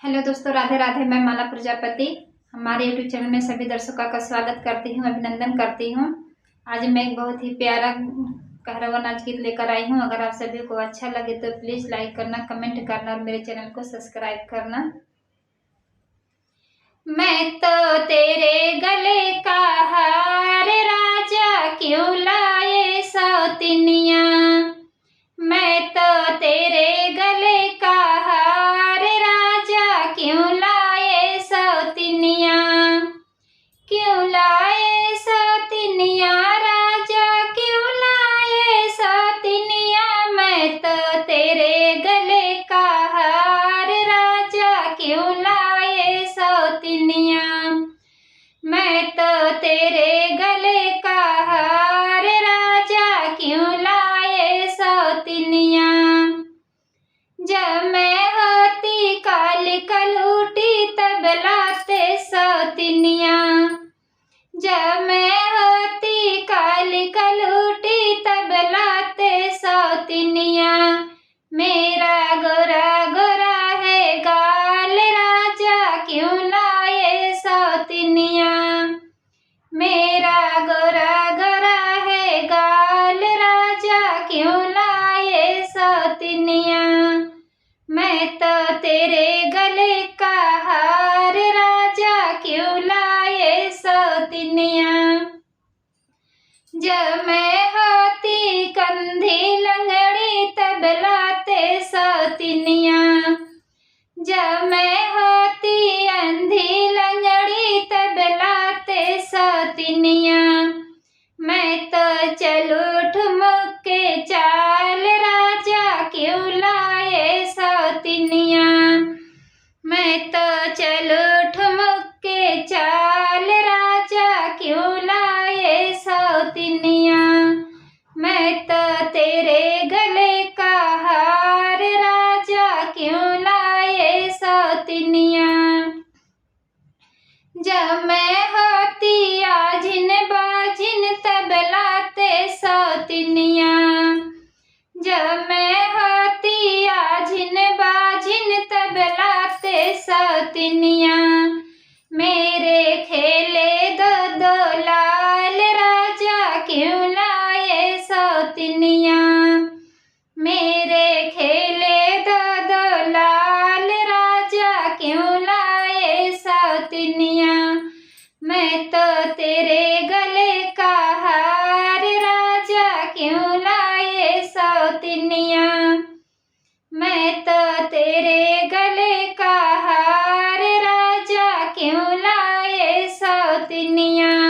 Hello दोस्तों, राधे राधे। मैं माला प्रजापति हमारे यूट्यूब चैनल में सभी दर्शकों का स्वागत करती हूँ, अभिनंदन करती हूँ। आज मैं एक बहुत ही प्यारा कहरवा नाच गीत लेकर आई हूँ। अगर आप सभी को अच्छा लगे तो प्लीज़ लाइक करना, कमेंट करना और मेरे चैनल को सब्सक्राइब करना। मैं तो तेरे गले का हार राजा क्यों लाए सौतनिया, मैं तो तेरे गले का हार राजा क्यों लाए सौतनिया, क्यों लाए सौतनिया राजा क्यों लाए सौतनिया, मैं तो तेरे गले का हार राजा क्यों लाए सौतनिया, मैं तो तेरे गले का हार राजा क्यों लाए सौतनिया। जब मैं होती काली कलूटी तब लाते सौतनिया, जब मैं होती काली कलूटी तब लाते सौतनिया, मेरा गोरा गोरा है गाल राजा क्यों लाए सौतनिया, मेरा गोरा गोरा है गाल राजा क्यों लाए सौतनिया, मैं तो तेरे गले का हार राजा क्यों लाए सौतनिया। जब मैं होती कंधी लंगड़ी तब लाते सौतनिया, जब मैं होती अंधी लंगड़ी तब लाते सौतनिया, मैं तो चलूं ठुमक के चाल राजा क्यों लाए सौतनिया, मैं तो चलूं ठुमक के चाल राजा क्यों लाए सौतनिया, मैं तो तेरे गले का हार राजा क्यों लाए सौतनिया। जब मैं होती आजिन बाजिन तब लाते सौतनिया, जब मैं होती आजिन बाजिन तब लाते सौतनिया, मेरे खेले दो दो लाल राजा क्यों लाए सौतनिया, मेरे खेले दो दो लाल राजा क्यों लाए सौतनिया, मैं तो तेरे गले का हार राजा क्यों लाए सौतनिया, मैं तो तेरे गले का हार राजा क्यों लाए सौतनिया।